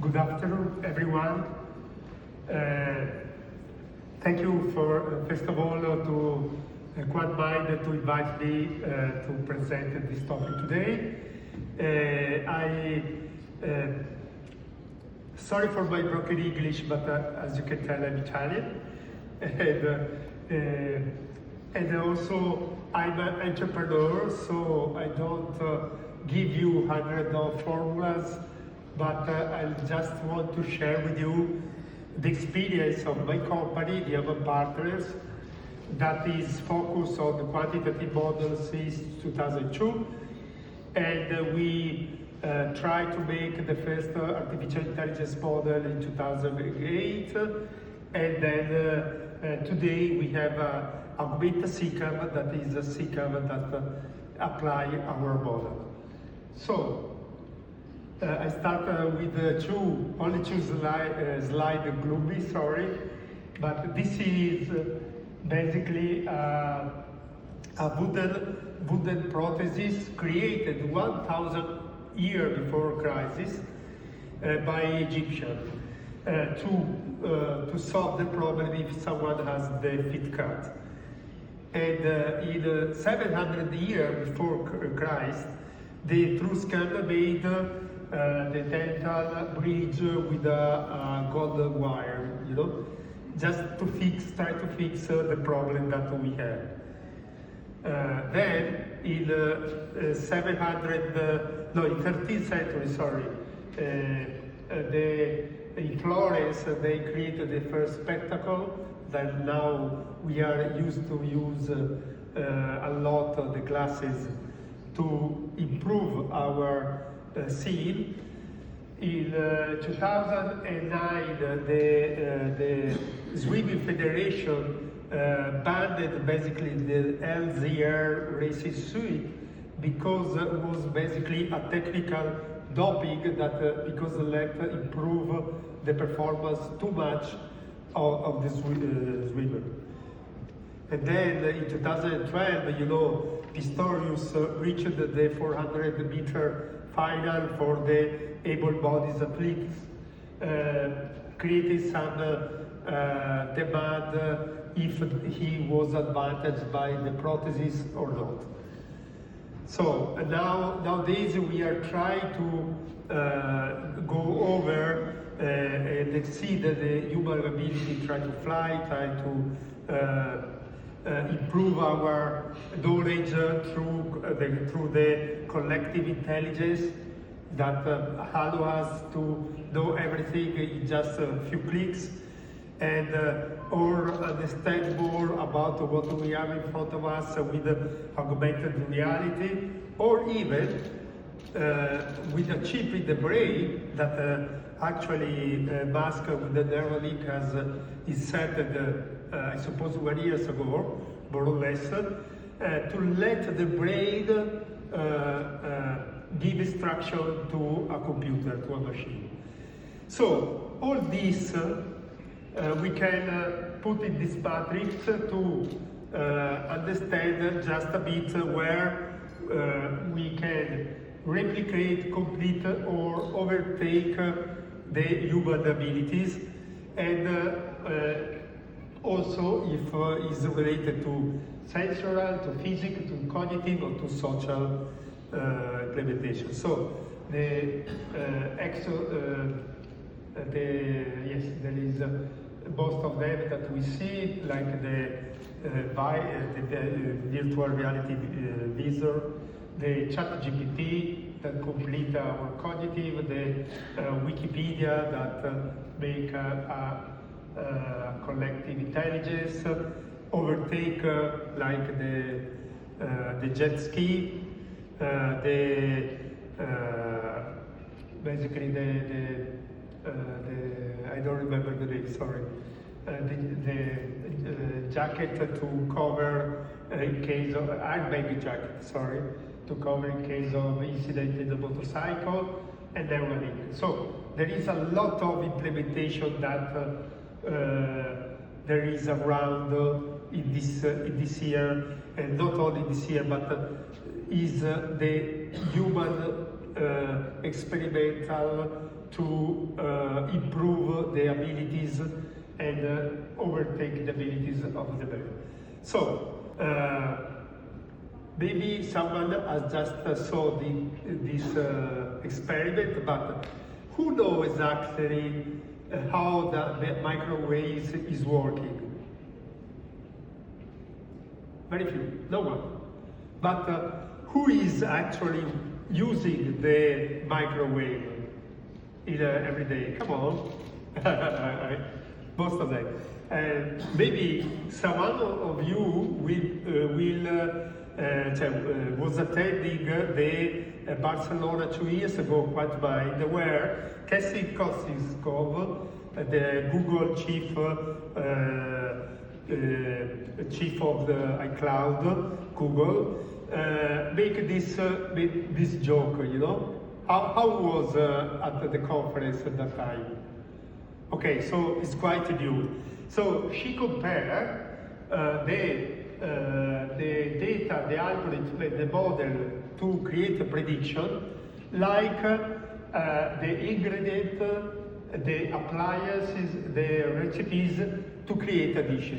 Good afternoon, everyone. Thank you for, first of all, to QuantMinds to invite me to present this topic today. Sorry for my broken English, but as you can tell, I'm Italian. And also, I'm an entrepreneur, so I don't give you hundreds of formulas, but I just want to share with you the experience of my company, Diaman Partners, that is focused on the quantitative model since 2002. And we tried to make the first artificial intelligence model in 2008. And then today we have Augmented SECAM, that is a SECAM that apply our model. So I start with only two slide gloomy, sorry, but this is basically a wooden prosthesis created 1,000 years before crisis by Egyptians to solve the problem if someone has the feet cut. And in 700 years before Christ, the Etruscans made the dental bridge with a gold wire, just to try to fix the problem that we have. Then in 13th century, sorry, in Florence they created the first spectacle that now we are used to use a lot of the glasses to improve our seeing. In 2009, the Swimming Federation banned basically the LZR racing suit because it was basically a technical doping that because it let improve the performance too much of the swimmer. And then in 2012, Pistorius reached the 400-meter final for the able-bodied athletes, creating some demand if he was advantaged by the prosthesis or not. So nowadays we are trying to go over and exceed the human ability, try to fly, try to improve our knowledge through the collective intelligence that allow us to know everything in just a few clicks, and or understand more about what we have in front of us with augmented reality, or even with a chip in the brain that actually Musk with the Neuralink has inserted, I suppose 1 year ago, more or less, to let the brain give instruction to a computer, to a machine. So all this we can put in this matrix to understand just a bit where we can replicate, complete, or overtake the human abilities, and also if is related to sensorial, to physical, to cognitive, or to social implementation. So yes, there is most of them that we see, like the virtual reality visor, the ChatGPT that complete our cognitive, the Wikipedia that make a collective intelligence, overtake like the jet ski, basically I don't remember the name, sorry. The jacket to cover in case of airbag jacket, sorry, to cover in case of incident in the motorcycle, and everything. So there is a lot of implementation that there is around in this year, and not only this year, but is the human experimental to improve the abilities and overtake the abilities of the brain. So, maybe someone has just saw this experiment, but who knows exactly how the microwaves is working? Very few, no one. But who is actually using the microwave in every day? Come on, most of them. Maybe someone of you was attending the Barcelona 2 years ago QuantMinds, where Casey Kostiskov, the Google chief of the iCloud, Google, make this joke, you know? How was at the conference at that time? Okay, so it's quite new. So she compared the data, the algorithm, the model to create a prediction, like the ingredient, the appliances, the recipes to create a dish.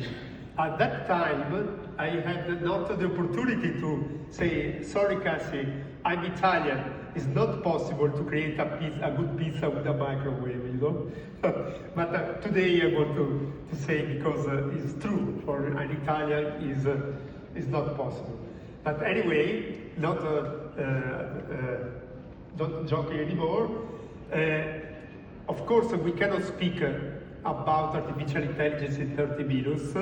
At that time, I had not the opportunity to say, sorry Cassie, I'm Italian, it's not possible to create a good pizza with a microwave, you know? But today I want to say, because it's true, for an Italian is not possible. But anyway, not joking anymore. Of course, we cannot speak about artificial intelligence in 30 minutes,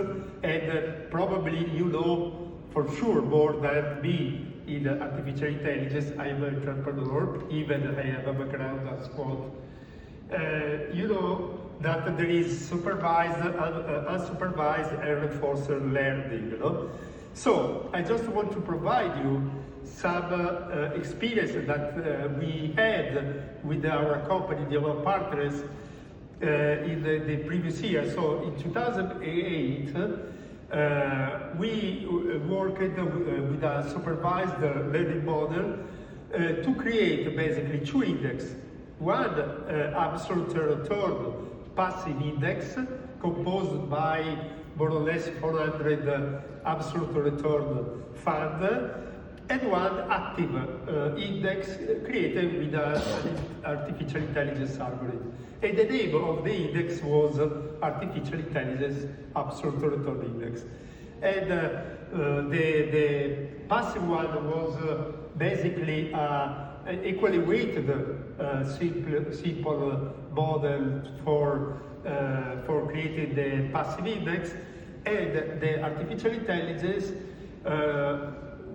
and probably you know for sure more than me in artificial intelligence. I am an entrepreneur, even I have a background as quant. You know that there is supervised, unsupervised, and reinforced learning. You know, so I just want to provide you some experience that we had with our company, Diaman Partners, in the previous year. So in 2008, we worked with a supervised learning model to create basically two indexes. One absolute return passive index composed by more or less 400 absolute return fund, and one active index created with an artificial intelligence algorithm. And the name of the index was Artificial Intelligence Absolute Return Index. And the passive one was basically an equally weighted simple model for creating the passive index, and the artificial intelligence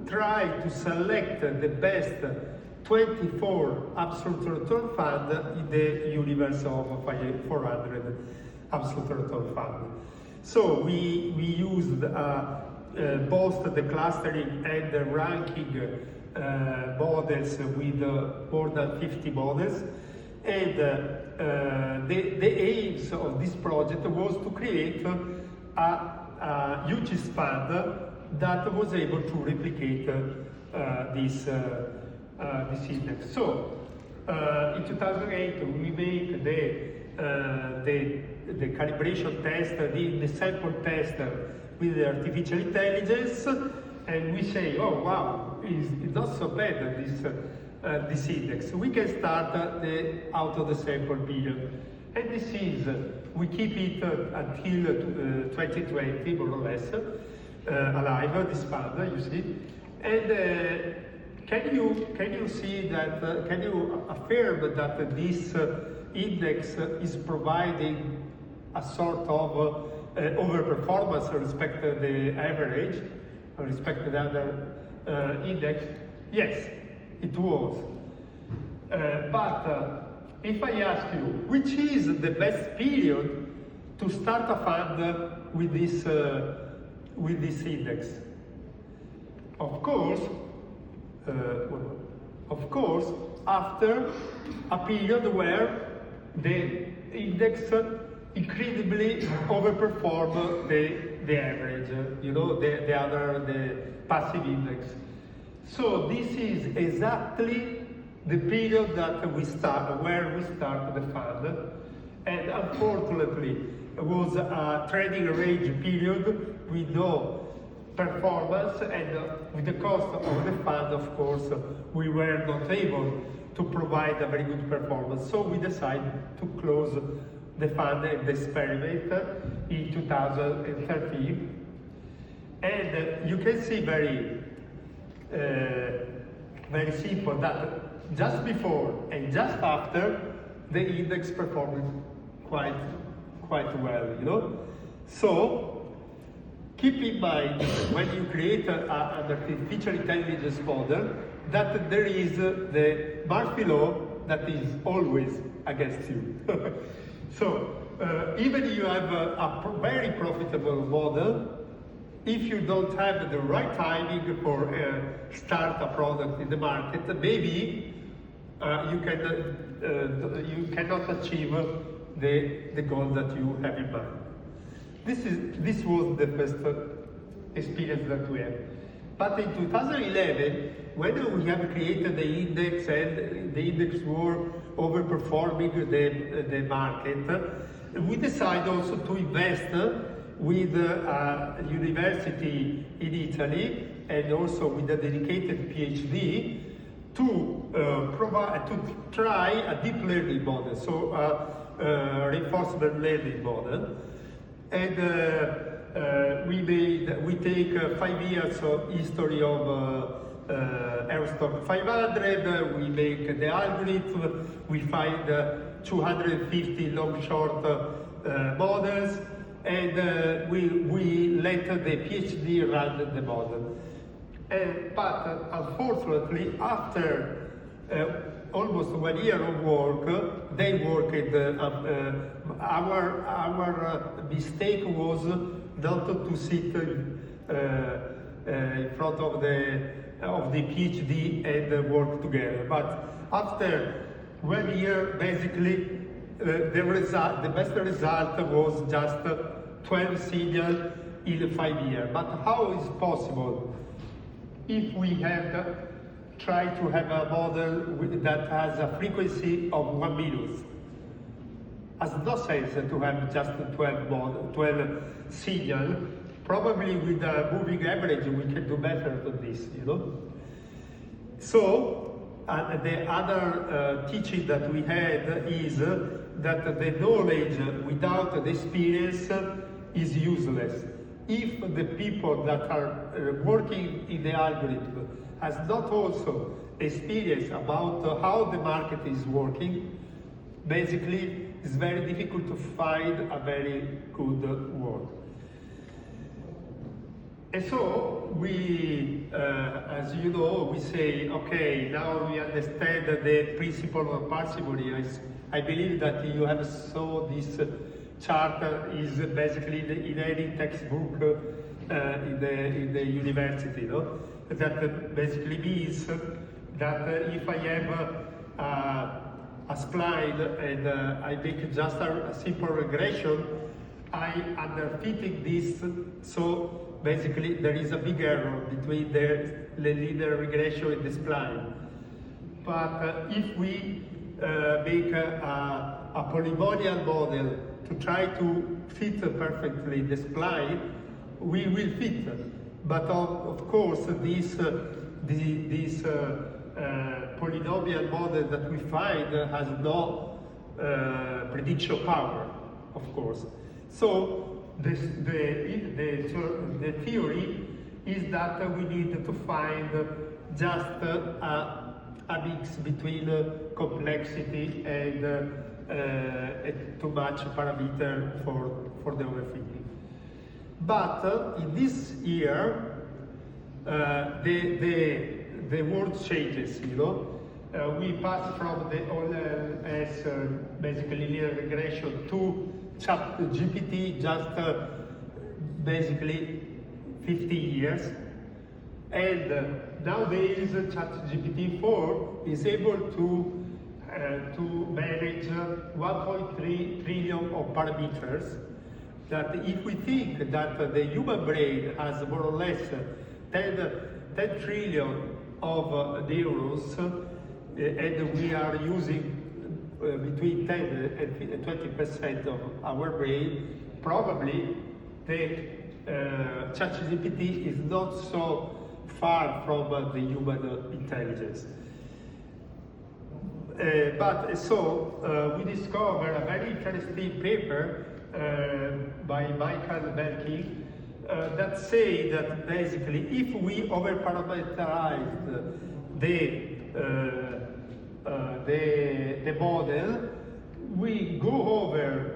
try to select the best 24 absolute return fund in the universe of 400 absolute return fund. So we used both the clustering and the ranking models with more than 50 models. And the aims of this project was to create a huge fund that was able to replicate this index. So in 2008 we made the calibration test, the sample test with the artificial intelligence, and we say, oh wow, it's not so bad this index. We can start out of the sample period, and this is we keep it until 2020 more or less. Alive, this fund, you see, and can you see that? Can you affirm that this index is providing a sort of overperformance with respect to the average, with respect to the other index? Yes, it was. But if I ask you, which is the best period to start a fund with this index? Of course, after a period where the index incredibly overperformed the average, you know, the passive index. So this is exactly the period that we start, where we start the fund. And unfortunately, it was a trading range period with no performance, and with the cost of the fund, of course, we were not able to provide a very good performance. So we decided to close the fund and the experiment in 2013. And you can see very simple that just before and just after the index performed quite well, you know. So keep in mind when you create an artificial intelligence model that there is the Murphy law that is always against you. So even if you have a very profitable model, if you don't have the right timing for start a product in the market, maybe you cannot achieve the goal that you have in mind. This was the first experience that we had. But in 2011, when we have created the index and the index were overperforming the market, we decided also to invest with a university in Italy and also with a dedicated PhD to try a deep learning model, so a reinforcement learning model. And we take 5 years of history of Eurostock 500, we make the algorithm, we find 250 long-short models, and we let the PhD run the model. But unfortunately, after almost 1 year of work, they worked. Our mistake was not to sit in front of the PhD and work together. But after 1 year, basically, the best result was just 12 signals in 5 years. But how is possible if we have tried to have a model that has a frequency of 1 minute? Has no sense to have just 12 signals. Probably with a moving average, we can do better than this, you know. So the other teaching that we had is that the knowledge without the experience is useless. If the people that are working in the algorithm has not also experience about how the market is working, basically it's very difficult to find a very good work. And so we, as you know, we say, okay, now we understand the principle of parsimony. I believe that you have saw this chart is basically in any textbook in the university, no? That basically means that if I have a spline and I make just a simple regression, I underfitting this, so basically there is a big error between the linear regression and the spline. But if we make a polynomial model to try to fit perfectly the spline, we will fit. But of course, this polynomial model that we find has no prediction power, of course. So the theory is that we need to find just a mix between complexity and too much parameter for the overfitting. But in this year, the world changes, you know. We pass from the OLS, basically linear regression, to ChatGPT just basically 50 years. And nowadays, ChatGPT 4 is able to manage 1.3 trillion of parameters. That if we think that the human brain has more or less 10 trillion of neurons, and we are using between 10 and 20% of our brain, probably the ChatGPT is not so far from the human intelligence. We discovered a very interesting paper by Michael Belkin that say that basically if we overparameterize the model, we go over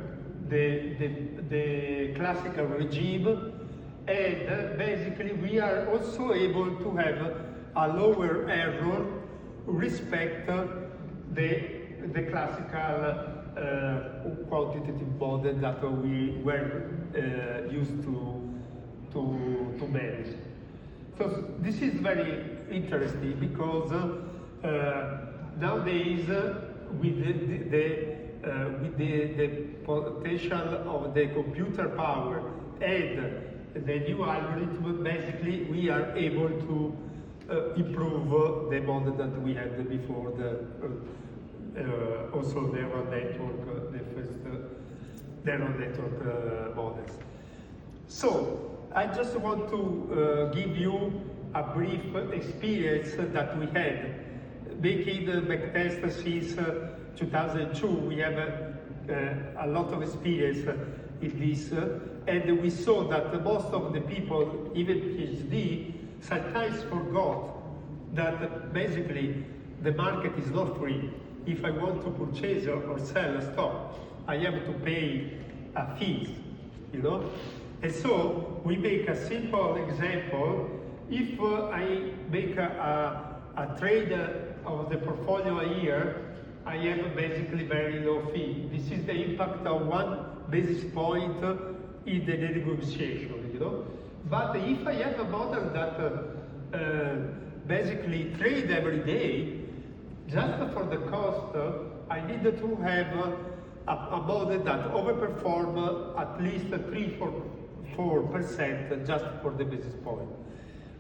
the classical regime, and basically we are also able to have a lower error respect the classical quantitative model that we were used to manage. So this is very interesting because nowadays with the potential of the computer power and the new algorithm, basically we are able to improve the model that we had before, also neural network, the first neural network models. So I just want to give you a brief experience that we had. Making the backtest since 2002, we have a lot of experience in this, and we saw that most of the people, even PhD, sometimes forgot that basically the market is not free. If I want to purchase or sell a stock, I have to pay a fee, you know? And so we make a simple example. If I make a trade of the portfolio a year, I have basically very low fee. This is the impact of 1 basis point in the negotiation, you know? But if I have a model that basically trade every day, just for the cost, I need to have a model that overperform at least 3-4% just for the basis point.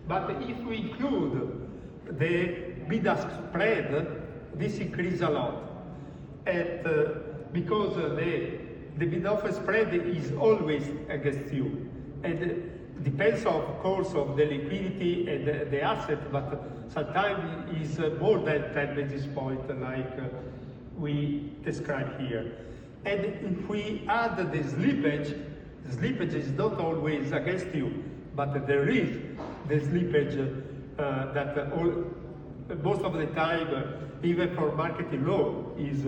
But if we include the bid-ask spread, this increases a lot. And because the bid-offer spread is always against you. And it depends, of course, on the liquidity and the asset, but sometimes it's more than 10 basis points like we describe here. And if we add the slippage is not always against you, but there is the slippage that most of the time, even for market law, is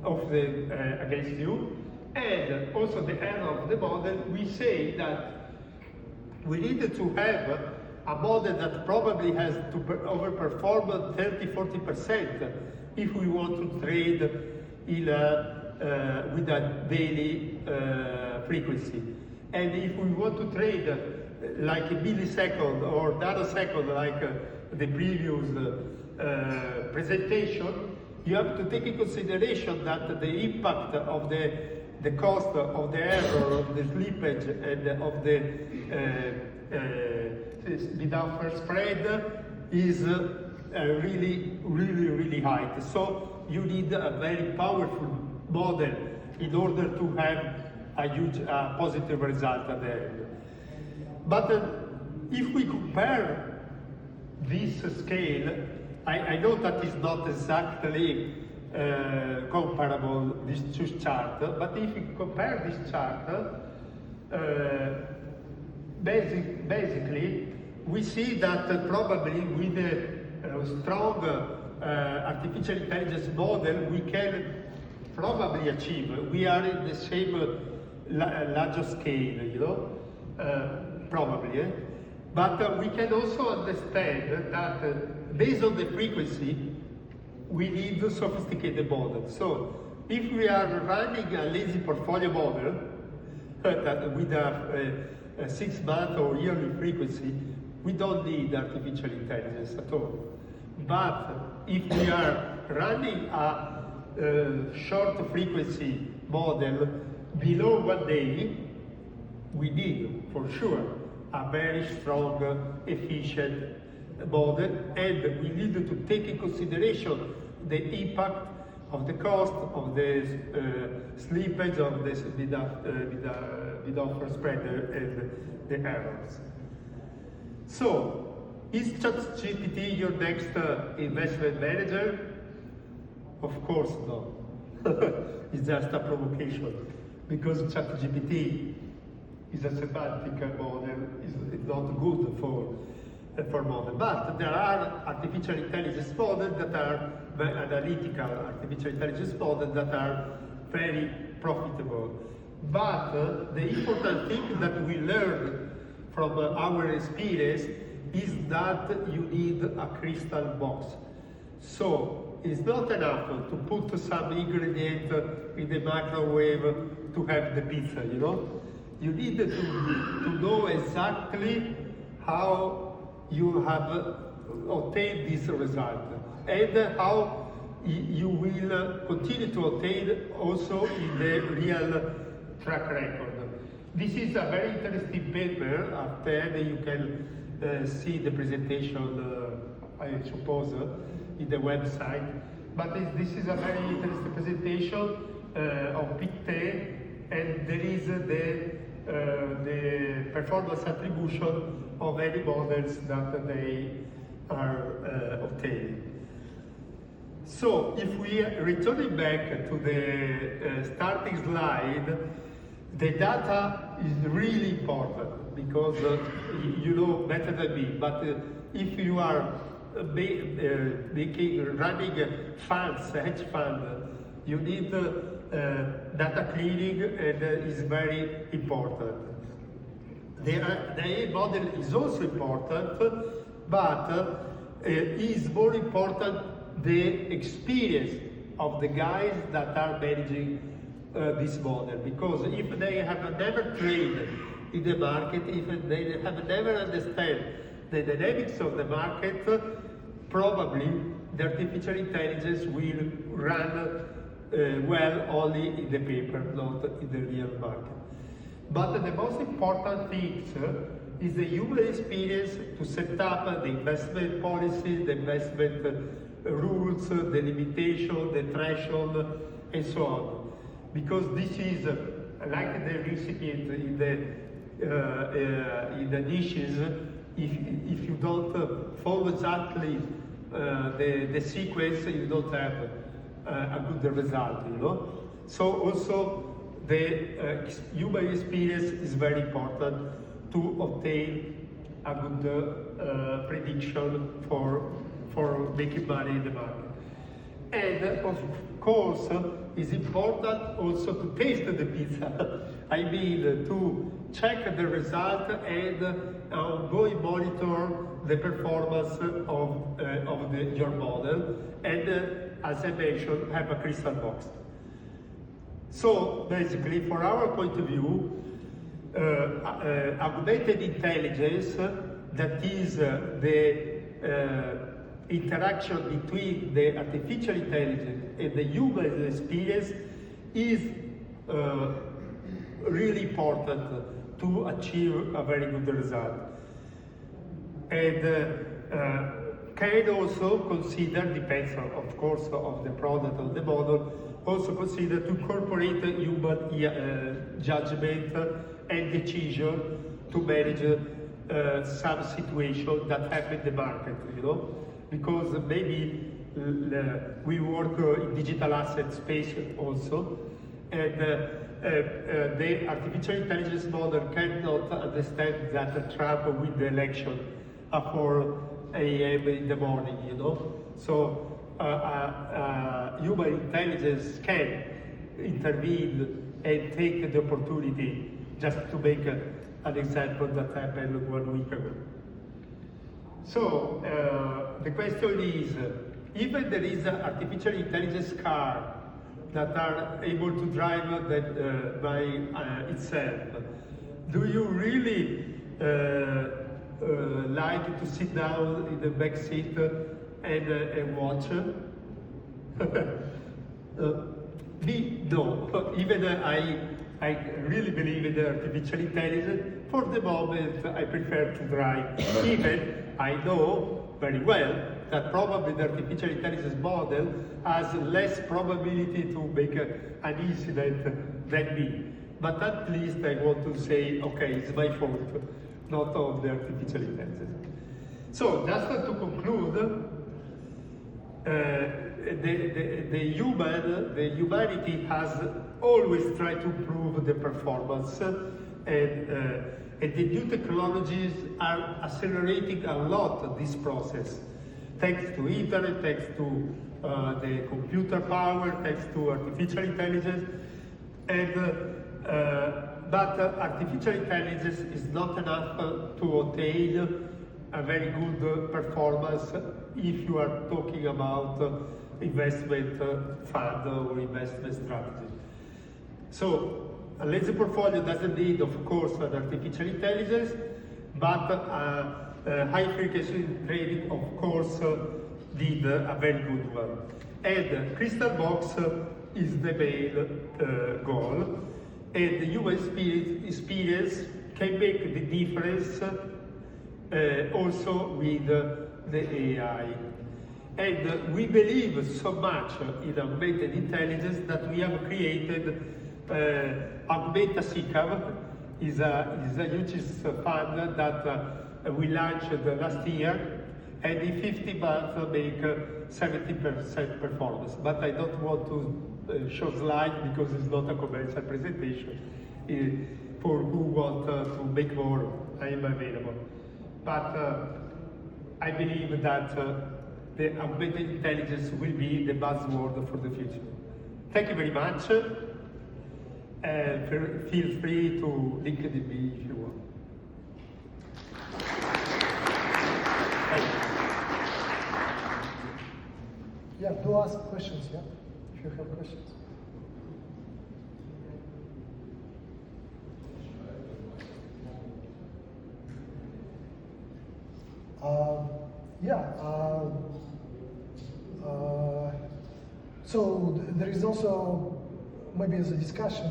against you. And also the error of the model, we say that we need to have a model that probably has to overperform 30-40% if we want to trade with a daily frequency. And if we want to trade like a millisecond or nanosecond like the previous presentation, you have to take in consideration that the impact of the cost of the error, of the slippage, and of the bid-offer spread is really high. So you need a very powerful model in order to have a huge positive result at the end. But if we compare this scale, I know that is not exactly comparable, these two charts, but if you compare this chart, basically we see that probably with a strong artificial intelligence model we can probably achieve. We are in the same larger scale, you know, probably. But we can also understand that based on the frequency, we need a sophisticated model. So if we are running a lazy portfolio model with a 6-month or yearly frequency, we don't need artificial intelligence at all. But if we are running a short frequency model below 1 day, we need for sure a very strong, efficient model, and we need to take in consideration the impact of the cost, of the slippage, of the bid-offer spread and the errors. So, is ChatGPT your next investment manager? Of course not. It's just a provocation, because ChatGPT is a semantic model, is not good for model. But there are artificial intelligence models that are analytical artificial intelligence models that are very profitable. But the important thing that we learn from our experience is that you need a crystal box. So it's not enough to put some ingredient in the microwave to have the pizza, you know? You need to know exactly how you have obtained this result and how you will continue to obtain also in the real track record. This is a very interesting paper. After you can see the presentation, I suppose, in the website. But this is a very interesting presentation of PICTE, and there is the performance attribution of any models that they are obtaining. So if we return back to the starting slide, the data is really important, because you know better than me, but if you are running funds, hedge fund, you need data cleaning, and is very important. The AI model is also important, but is more important the experience of the guys that are managing this model, because if they have never traded in the market, if they have never understand the dynamics of the market, probably the artificial intelligence will run well only in the paper, not in the real market. But the most important thing is the human experience to set up the investment policies, the investment rules, the limitation, the threshold, and so on. Because this is like the recipient in the dishes. If you don't follow exactly the sequence, you don't have a good result, you know. So also the human experience is very important to obtain a good prediction for making money in the market. And of course, it's important also to taste the pizza. I mean, to check the result and go and monitor the performance of your model, and as I mentioned, have a crystal box. So basically, for our point of view, augmented intelligence, that is the interaction between the artificial intelligence and the human experience, is really important to achieve a very good result. And can also consider, depends on, of course, of the product of the model, also consider to incorporate human judgment and decision to manage some situation that happen in the market, you know, because maybe we work in digital asset space also, and the artificial intelligence model cannot understand that Trump win the election at 4 a.m. in the morning, you know. So human intelligence can intervene and take the opportunity, just to make an example that happened 1 week ago. So the question is, if there is an artificial intelligence car that are able to drive by itself, do you really like to sit down in the back seat and watch? Me, no. Even I really believe in the artificial intelligence. For the moment, I prefer to drive. Even I know very well that probably the artificial intelligence model has less probability to make an incident than me. But at least I want to say, okay, it's my fault, not of the artificial intelligence. So just to conclude, the humanity has always tried to improve the performance, and the new technologies are accelerating a lot this process, thanks to internet, thanks to the computer power, thanks to artificial intelligence, and but artificial intelligence is not enough to attain a very good performance if you are talking about investment fund or investment strategy. So a lazy portfolio doesn't need, of course, an artificial intelligence, but high frequency trading, of course, need a very good one. And crystal box is the main goal, and the human experience can make the difference also with the AI. And we believe so much in augmented intelligence that we have created Augmented is a huge fund that we launched last year, and in 50 months make 70% performance. But I don't want to show slides because it's not a commercial presentation. For who want to make more, I am available. But I believe that the augmented intelligence will be the buzzword for the future. Thank you very much. Feel free to link it in me if you want. Yeah, do ask questions, yeah, if you have questions. So there is also maybe as a discussion.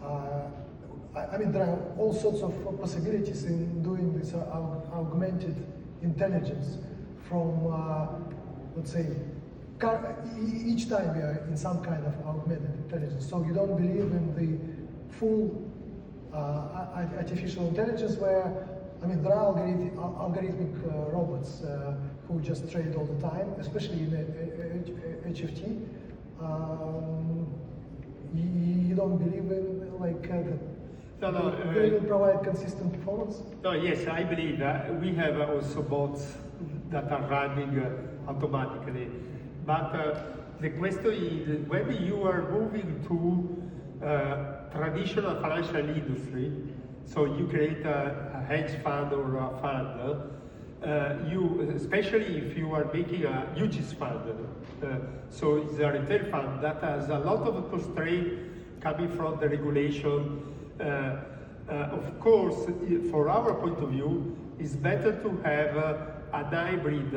I mean, there are all sorts of possibilities in doing this augmented intelligence. From let's say, each time we are in some kind of augmented intelligence. So you don't believe in the full artificial intelligence where, I mean, there are algorithmic robots who just trade all the time, especially in HFT. You don't believe in like they will provide consistent performance? No, yes, I believe that we have also bots that are running automatically. But the question is, when you are moving to traditional financial industry, so you create a hedge fund or a fund, especially if you are making a huge fund, so it's a retail fund that has a lot of constraints coming from the regulation. Of course, for our point of view, it's better to have a hybrid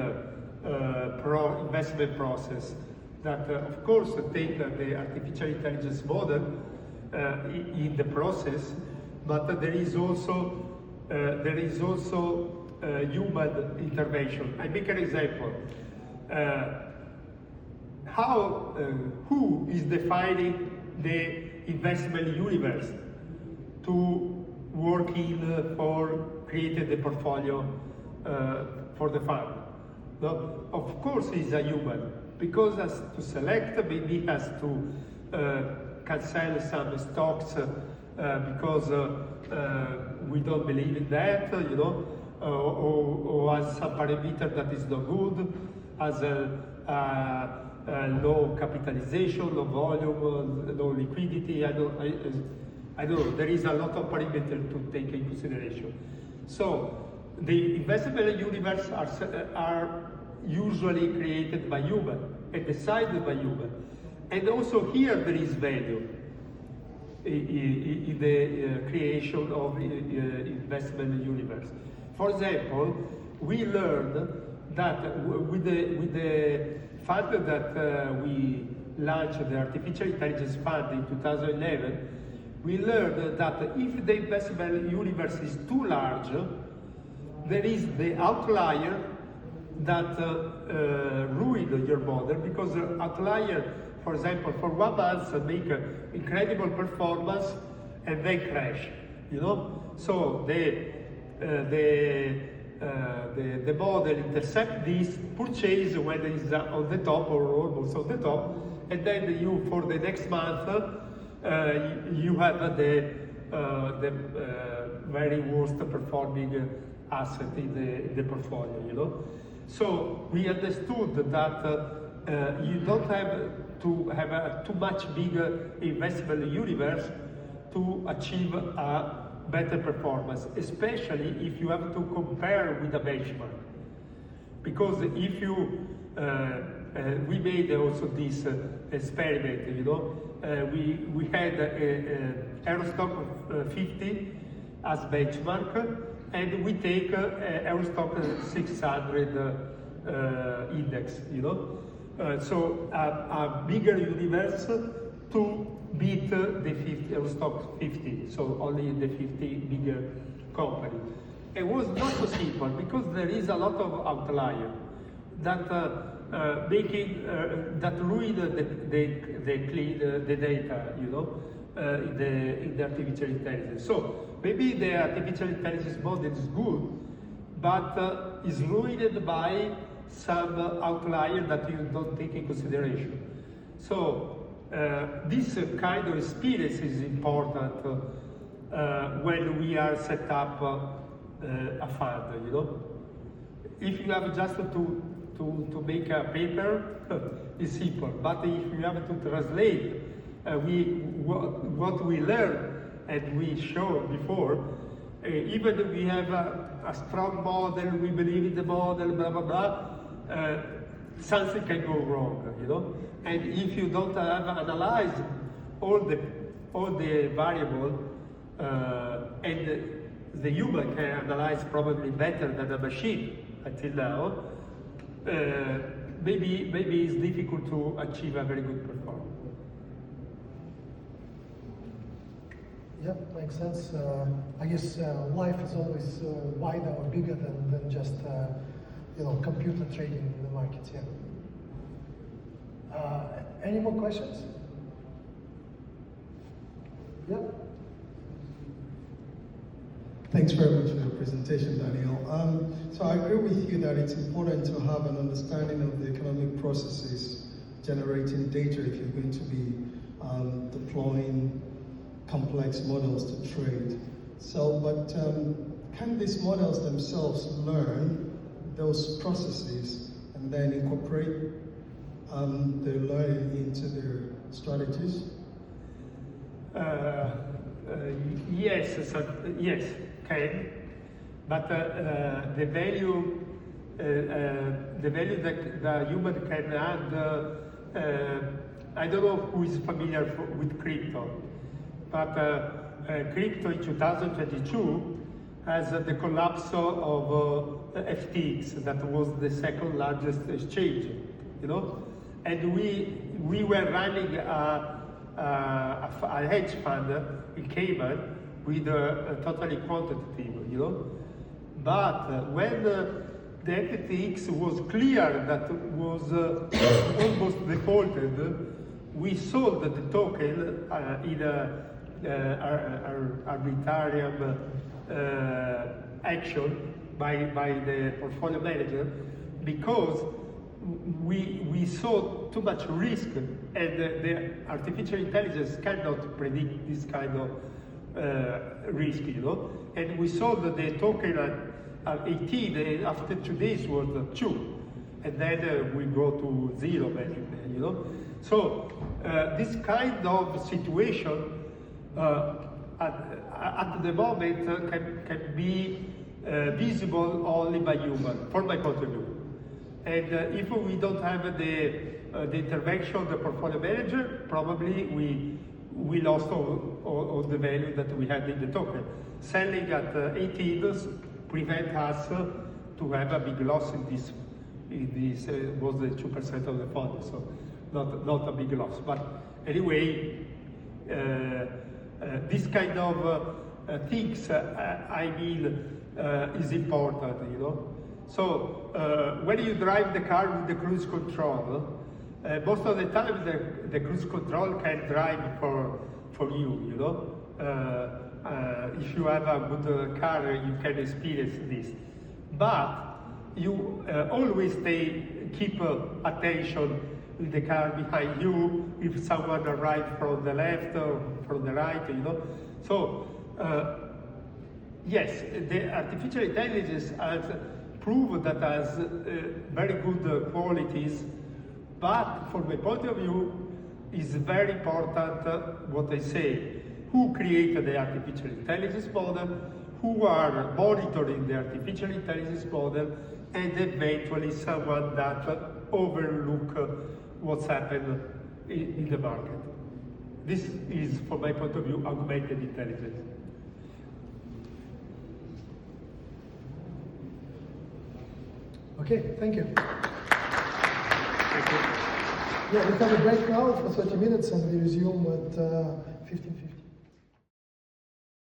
investment process that, of course, take the artificial intelligence model in the process, but there is also human intervention. I make an example. Who is defining the investment universe to work in for creating the portfolio for the fund? No? Of course it's a human, because has to select, maybe has to cancel some stocks because we don't believe in that, you know, or has some parameter that is not good, has low capitalization, low volume, low liquidity. I don't know. There is a lot of parameters to take in consideration. So the investment universe are usually created by human and decided by human. And also here there is value in the creation of investment universe. For example, we learned that with the fact that we launched the artificial intelligence fund in 2011, we learned that if the investment universe is too large, there is the outlier that ruin your model, because outlier, for example, for 1 month make incredible performance and then crash, you know. So the model intercept this purchase when it's on the top or almost on the top, and then you, for the next month, you have the very worst performing asset in the portfolio, you know. So we understood that you don't have to have a too much bigger investment universe to achieve a better performance, especially if you have to compare with a benchmark. Because if you, we made also this experiment, you know, we had Eurostock 50 as benchmark, and we take Eurostock 600 index, you know. So a bigger universe to beat the 50, Eurostock 50, so only the 50 bigger company. It was not so simple, because there is a lot of outlier that that ruin the data, you know, in the artificial intelligence. So maybe the artificial intelligence model is good, but is ruined by some outlier that you don't take in consideration. So this kind of experience is important when we are set up a fund, you know. If you have just to make a paper, it's simple. But if you have to translate what we learned and we showed before, even if we have a strong model, we believe in the model, blah blah blah, something can go wrong, you know. And if you don't have analyzed all the variable, and the human can analyze probably better than a machine until now, maybe it's difficult to achieve a very good performance. Yeah, makes sense. I guess life is always wider or bigger than just you know, computer trading in the markets. Yeah. Any more questions? Yeah. Thanks very much for your presentation, Daniel. So I agree with you that it's important to have an understanding of the economic processes generating data if you're going to be deploying complex models to trade. So, but can these models themselves learn those processes and then incorporate the learning into their strategies? Yes, can, but the value that the human can add, I don't know who is familiar with crypto, but crypto in 2022 has the collapse of FTX, that was the second largest exchange, you know, and we were running a hedge fund in Cayman with totally quantitative, you know. But when the FTX was clear that it was almost defaulted, we sold the token in arbitrarian action by the portfolio manager, because we saw too much risk, and the artificial intelligence cannot predict this kind of risk, you know. And we sold the token at 18, and after 2 days was 2, and then we go to 0, basically, you know. So this kind of situation at the moment can be visible only by human, from my point of view. And if we don't have the intervention of the portfolio manager, probably we lost all the value that we had in the token. Selling at 18 prevent us to have a big loss in this. Was the 2% of the fund, so not a big loss. But anyway, this kind of things, I mean, is important, you know. So when you drive the car with the cruise control, most of the time the cruise control can drive for you, you know. If you have a good car, you can experience this. But you always keep attention with the car behind you if someone arrives from the left or from the right, you know. So yes, the artificial intelligence has proved that has very good qualities, but from my point of view, it's very important what I say. Who created the artificial intelligence model, who are monitoring the artificial intelligence model, and eventually someone that overlook what's happened in the market. This is, from my point of view, augmented intelligence. Okay, thank you. Thank you. Yeah, we have a break now for 30 minutes and we resume at 15:50.